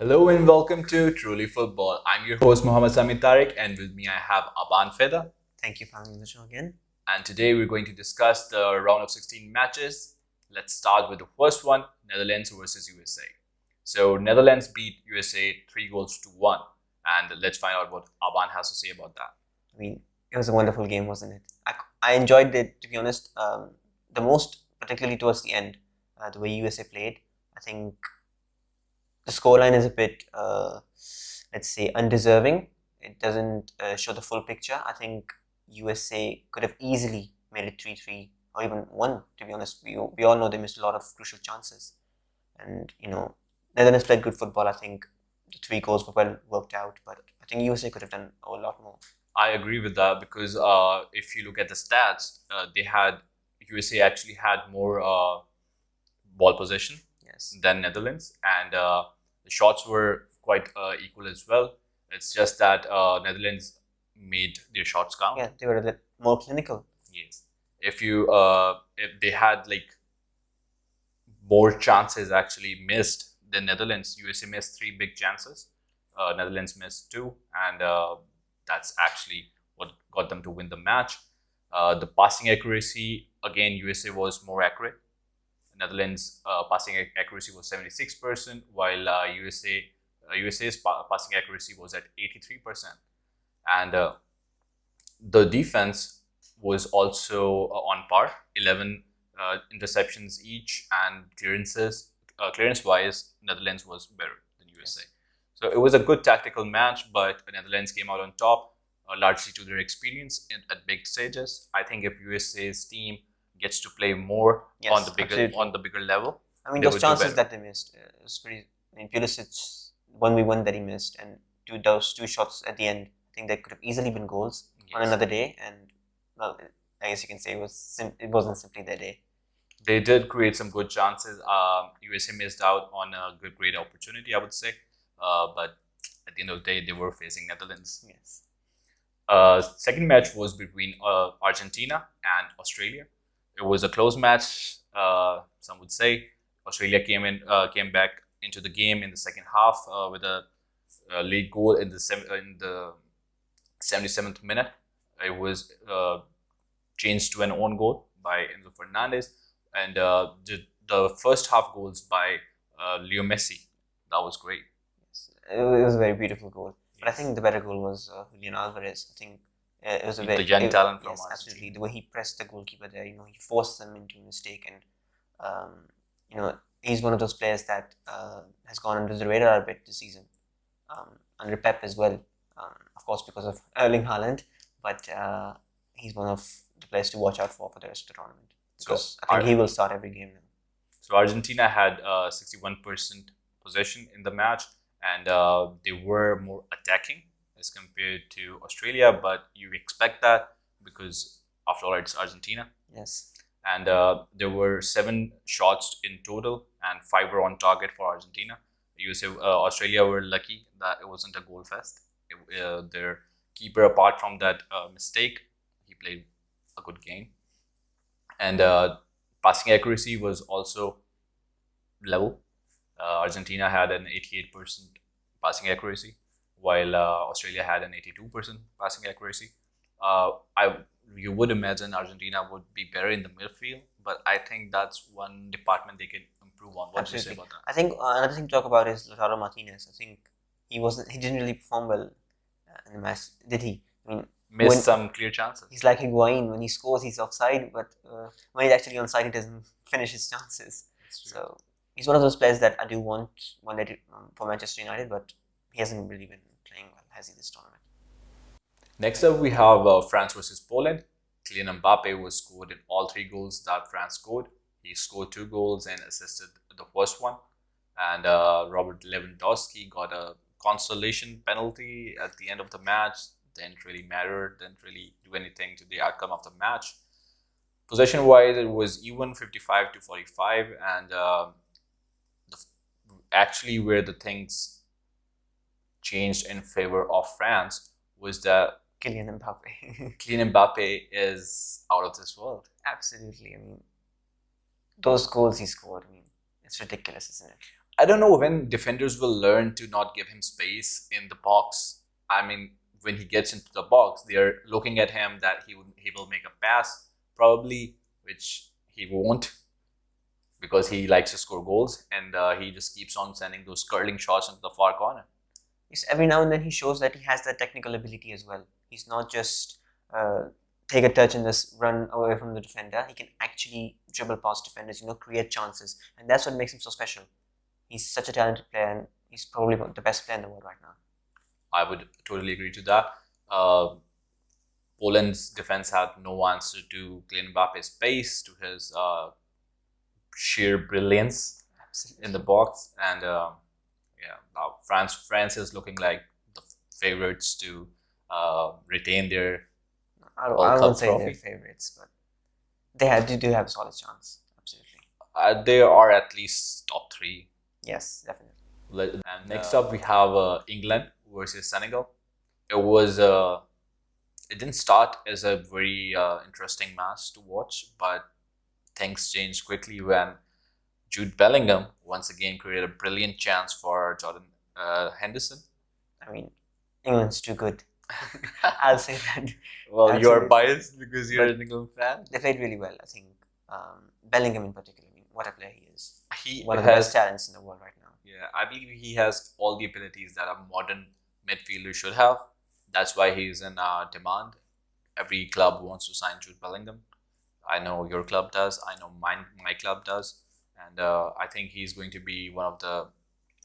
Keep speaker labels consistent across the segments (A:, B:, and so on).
A: Hello and welcome to Truly Football. I'm your host Sami Tariq, and with me I have Abaan Fida.
B: Thank you for having me on the show again.
A: And today we're going to discuss the round of 16 matches. Let's start with the first one, Netherlands versus USA. So Netherlands beat USA 3 goals to 1. And let's find out what Abaan has to say about that.
B: I mean, it was a wonderful game, wasn't it? I enjoyed it, to be honest, the most, particularly towards the end, the way USA played. I think the scoreline is a bit, let's say, undeserving. It doesn't show the full picture. I think USA could have easily made it 3-3 or even 1, to be honest. We all know they missed a lot of crucial chances. And, Netherlands played good football. I think the 3 goals were well worked out, but I think USA could have done a lot more.
A: I agree with that because if you look at the stats, USA actually had more ball possession
B: Yes.
A: than Netherlands, and the shots were quite equal as well. It's just that Netherlands made their shots count.
B: Yeah, they were a bit more clinical.
A: Yes. If they had like more chances actually missed than Netherlands, USA missed 3 big chances. Netherlands missed 2, and that's actually what got them to win the match. The passing accuracy, again, USA was more accurate. Netherlands passing accuracy was 76%, while USA's passing accuracy was at 83%. And the defense was also on par, 11 interceptions each, and clearance-wise, Netherlands was better than USA. So it was a good tactical match, but the Netherlands came out on top, largely to their experience at big stages. I think if USA's team gets to play more on the bigger level,
B: I mean, those chances that they missed, it was pretty. I mean, Pulisic's 1v1 that he missed, and those 2 shots at the end, I think they could have easily been goals on another day. And well, I guess you can say it wasn't simply their day.
A: They did create some good chances. USA missed out on a great opportunity, I would say. But at the end of the day, they were facing Netherlands.
B: Yes.
A: Second match was between Argentina and Australia. It was a close match. Some would say Australia came back into the game in the second half with a lead goal in the 77th minute. It was changed to an own goal by Enzo Fernandez, and the first half goals by Leo Messi. That was great.
B: Yes. It was a very beautiful goal. But I think the better goal was Julian Alvarez. I think it was a very
A: young talent from Argentina.
B: Absolutely. The way he pressed the goalkeeper there, he forced them into a mistake, and he's one of those players that has gone under the radar a bit this season, under Pep as well. Of course, because of Erling Haaland, but he's one of the players to watch out for the rest of the tournament. Because I think he will start every game now.
A: So Argentina had 61% possession in the match, and they were more attacking as compared to Australia, but you expect that because after all, it's Argentina.
B: Yes.
A: And there were 7 shots in total, and 5 were on target for Argentina. Australia were lucky that it wasn't a goal fest. Their keeper, apart from that mistake, he played a good game. And passing accuracy was also level. Argentina had an 88% passing accuracy, while Australia had an 82% passing accuracy. You would imagine Argentina would be better in the midfield, but I think that's one department they can improve on. What do you say about that?
B: I think another thing to talk about is Lautaro Martinez. I think he didn't really perform well in the match, did he? I mean,
A: missed some clear chances.
B: He's like Higuain. When he scores, he's offside, but when he's actually onside, he doesn't finish his chances. So he's one of those players that I do want for Manchester United, but he hasn't really been playing well, has he, this tournament?
A: Next up, we have France versus Poland. Kylian Mbappe was scored in all 3 goals that France scored. He scored 2 goals and assisted the first one. And Robert Lewandowski got a consolation penalty at the end of the match. Didn't really matter, didn't really do anything to the outcome of the match. Possession-wise, it was even 55-45, and actually where the things changed in favor of France was that
B: Kylian Mbappe.
A: Kylian Mbappe is out of this world.
B: Absolutely. I mean, those goals he scored, I mean, it's ridiculous, isn't it?
A: I don't know when defenders will learn to not give him space in the box. I mean, when he gets into the box, they're looking at him that he will make a pass probably, which he won't because he likes to score goals and he just keeps on sending those curling shots into the far corner.
B: Yes, every now and then he shows that he has that technical ability as well. He's not just take a touch and just run away from the defender. He can actually dribble past defenders, create chances, and that's what makes him so special. He's such a talented player, and he's probably the best player in the world right now.
A: I would totally agree to that. Uh, Poland's defense had no answer to Kylian Mbappe's pace, to his sheer brilliance
B: Absolutely.
A: in the box, and yeah, now France is looking like the favorites to retain their
B: I
A: World Cup
B: won't say
A: trophy.
B: they're favorites, but they do have a solid chance. Absolutely.
A: They are at least top three.
B: Yes, definitely.
A: And next up, we have England versus Senegal. It was it didn't start as a very interesting match to watch, but things changed quickly when Jude Bellingham once again created a brilliant chance for Jordan Henderson.
B: I mean, England's too good. I'll say that.
A: Well,
B: Absolutely.
A: you're biased because you're
B: But
A: an England fan.
B: They played really well. I think Bellingham in particular. I mean, what a player he is.
A: He
B: One of the
A: has,
B: best talents in the world right now.
A: yeah, I believe he has all the abilities that a modern midfielder should have. That's why he's in demand. Every club wants to sign Jude Bellingham. I know your club does. I know my club does, and I think he's going to be one of the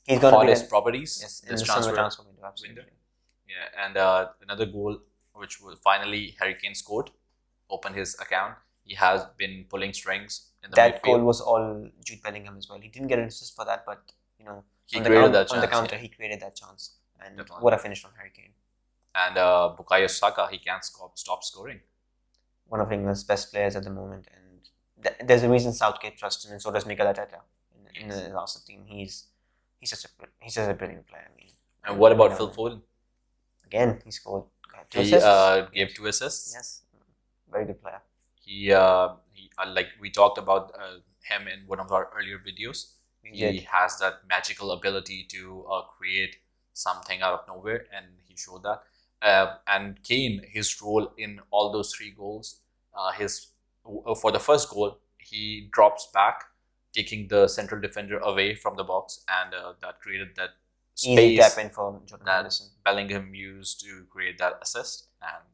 B: He's going to be
A: hottest properties
B: yes, in
A: this
B: the summer transfer window.
A: window.
B: Absolutely.
A: Yeah, and another goal which was finally Harry Kane scored, opened his account. He has been pulling strings in the
B: That
A: midfield.
B: goal was all Jude Bellingham as well. He didn't get an assist for that, but
A: He created that
B: on the
A: chance,
B: counter,
A: yeah.
B: he created that chance, and
A: Definitely.
B: what a finish from Harry Kane.
A: And Bukayo Saka, he can't stop scoring.
B: One of England's best players at the moment, and there's a reason Southgate trusts him, and so does Mikel Arteta in the Arsenal team. He's such a brilliant player. I mean,
A: And what about Phil Foden?
B: Again, he scored two
A: He
B: assists.
A: gave 2 assists.
B: Yes, very good player.
A: He like we talked about him in one of our earlier videos. He has that magical ability to create something out of nowhere, and he showed that. And Kane, his role in all those 3 goals, for the first goal, he drops back, taking the central defender away from the box, and that created that
B: Easy
A: space
B: tap in for Jordan
A: that
B: Henderson.
A: Bellingham used to create that assist. And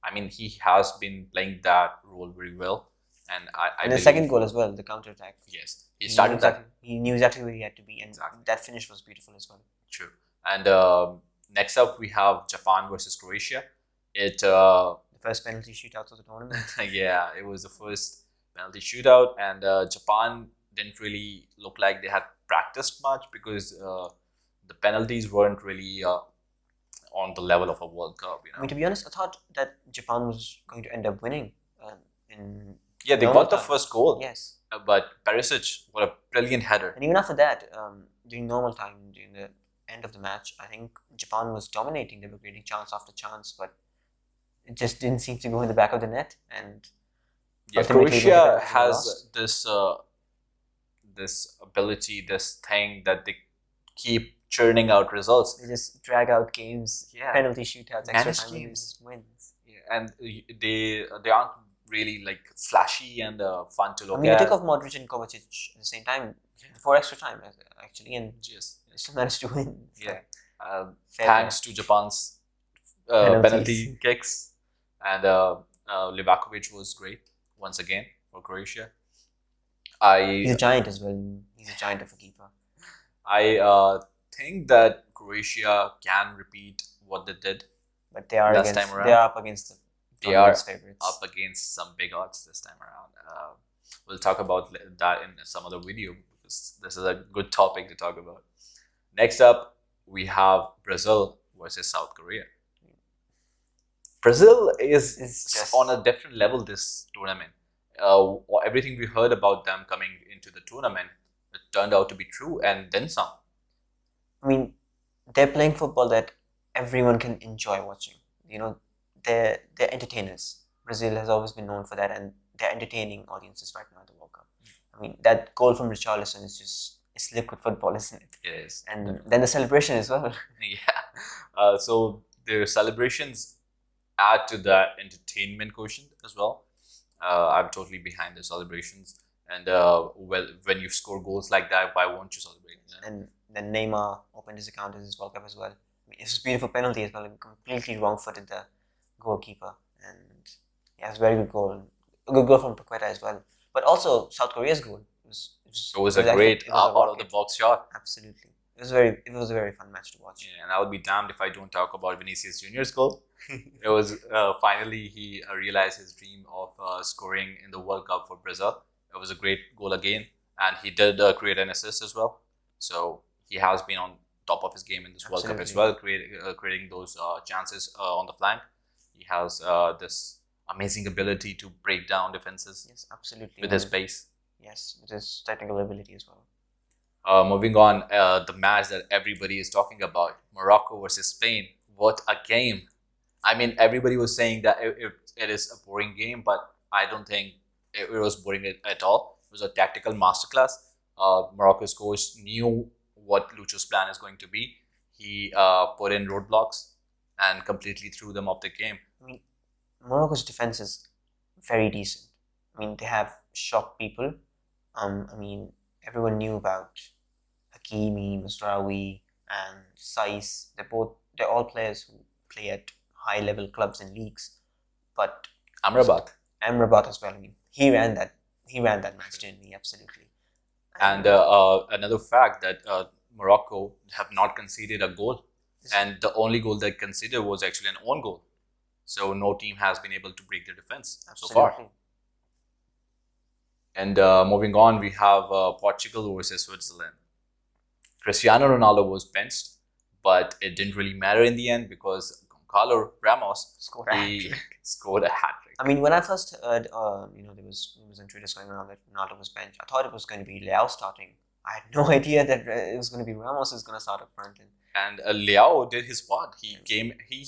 A: I mean, he has been playing that role very well. And I
B: And the second goal as well, the counter attack.
A: Yes, he started that.
B: He knew exactly where he had to be, and
A: Exactly.
B: that finish was beautiful as well.
A: True. And next up, we have Japan versus Croatia.
B: The first penalty shootout of the tournament.
A: Yeah, it was the first penalty shootout, and Japan didn't really look like they had practiced much because the penalties weren't really on the level of a World Cup.
B: I mean, to be honest, I thought that Japan was going to end up winning.
A: Yeah, they got the first goal.
B: Yes.
A: But Perisic, what a brilliant header.
B: And even after that, during normal time, during the end of the match, I think Japan was dominating. They were creating chance after chance, but it just didn't seem to go in the back of the net. And
A: yeah, Croatia has this ability, this thing that they keep churning out results.
B: They just drag out games, penalty shootouts, extra time games, wins.
A: Yeah, and they aren't really like flashy and fun to look at.
B: I mean, they took off Modric and Kovacic at the same time for extra time, actually, and still managed to win.
A: Yeah, thanks to Japan's penalty kicks, and Livakovic was great once again for Croatia.
B: He's a giant as well. He's a giant of a keeper.
A: I think that Croatia can repeat what they did,
B: but they are
A: last time around.
B: They are up against favorites.
A: Up against some big odds this time around. We'll talk about that in some other video because this is a good topic to talk about. Next up, we have Brazil versus South Korea. Brazil is just on a different level this tournament. Everything we heard about them coming into the tournament, it turned out to be true, and then some.
B: I mean, they're playing football that everyone can enjoy watching. They're entertainers. Brazil has always been known for that, and they're entertaining audiences right now at the World Cup. I mean, that goal from Richarlison is it's liquid football, isn't it?
A: It is.
B: And then the celebration as well.
A: Yeah. So the celebrations add to that entertainment quotient as well. I'm totally behind the celebrations. And well, when you score goals like that, why won't you celebrate? Yeah.
B: And then Neymar opened his account in his World Cup as well. I mean, it was a beautiful penalty as well. He completely wrong-footed the goalkeeper, and yeah, it was a very good goal. A good goal from Paqueta as well. But also South Korea's goal
A: It was a
B: actually-
A: great
B: it was a
A: out of the
B: rocket.
A: box shot.
B: Absolutely, it was a very fun match to watch.
A: Yeah, and I'll be damned if I don't talk about Vinicius Junior's goal. It was finally he realized his dream of scoring in the World Cup for Brazil. It was a great goal again, and he did create an assist as well. So he has been on top of his game in this World Cup as well, creating those chances on the flank. He has this amazing ability to break down defenses.
B: Yes, absolutely.
A: With his pace.
B: Yes, with his technical ability as well.
A: Moving on, the match that everybody is talking about, Morocco versus Spain. What a game! I mean, everybody was saying that it is a boring game, but I don't think it was boring at all. It was a tactical masterclass. Morocco's coach knew what Lucho's plan is going to be. He put in roadblocks and completely threw them off the game.
B: I mean, Morocco's defense is very decent. I mean, they have shocked people. I mean, everyone knew about Hakimi, Masraoui, and Saiss. They're all players who play at high-level clubs and leagues. But
A: Amrabat
B: as well. I mean, he ran that match, didn't he? Absolutely.
A: And another fact that Morocco have not conceded a goal, and the only goal they conceded was actually an own goal. So no team has been able to break their defense so far. And moving on, we have Portugal versus Switzerland. Cristiano Ronaldo was benched, but it didn't really matter in the end because Gonzalo Ramos scored a hat trick.
B: I mean, when I first heard, there was in Twitter going around that Ronaldo was benched, I thought it was going to be Leao starting. I had no idea that it was going to be Ramos who's going to start up front.
A: And Leao did his part. He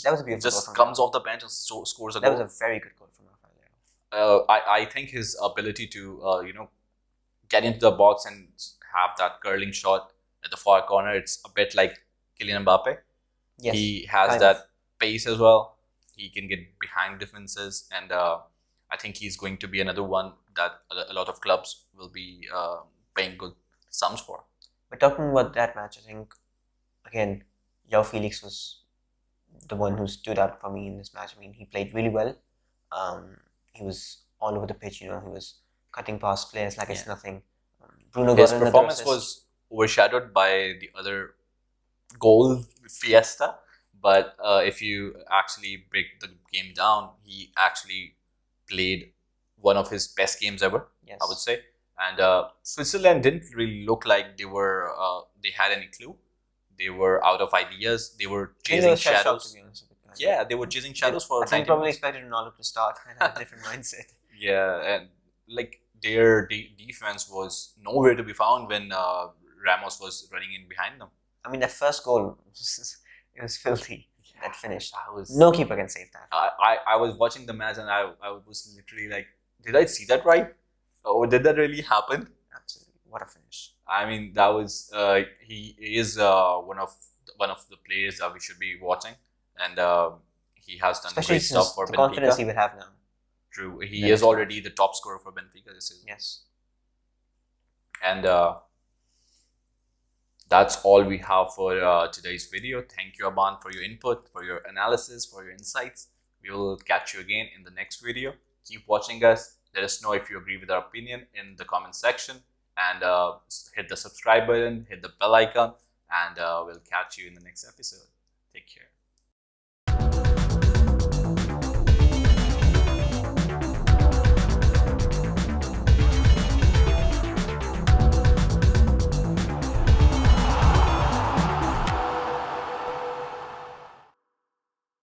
B: that was a beautiful
A: just
B: goal
A: comes off the bench and scores a goal.
B: That was a very good goal from Rafael
A: Leao. I think his ability to get into the box and have that curling shot at the far corner, it's a bit like Kylian Mbappe.
B: Yes,
A: he has that pace as well. He can get behind defenses, and I think he's going to be another one that a lot of clubs will be paying good sums for.
B: But talking about that match, I think again, João Felix was the one who stood out for me in this match. I mean, he played really well. He was all over the pitch. He was cutting past players like it's nothing. Bruno
A: His
B: got
A: performance was overshadowed by the other goal fiesta. But if you actually break the game down, he actually played one of his best games ever,
B: yes.
A: I would say. And Switzerland didn't really look like they had any clue. They were out of ideas. They were chasing shadows. Yeah, they were chasing shadows for.
B: I think probably expected Ronaldo to start and have a different mindset.
A: Yeah, and like their defense was nowhere to be found when Ramos was running in behind them.
B: I mean, that first goal, it was filthy. Yeah, that finish. No keeper can save that.
A: I was watching the match and I was literally like, did I see that right? Or did that really happen?
B: Absolutely. What a finish.
A: I mean, that was he is one of the players that we should be watching, and he has done
B: especially
A: great stuff for
B: the
A: Benfica.
B: Confidence he will have now.
A: True, he is already the top scorer for Benfica this season.
B: Yes,
A: and that's all we have for today's video. Thank you, Abaan, for your input, for your analysis, for your insights. We will catch you again in the next video. Keep watching us. Let us know if you agree with our opinion in the comment section. And hit the subscribe button, hit the bell icon, and we'll catch you in the next episode. Take care.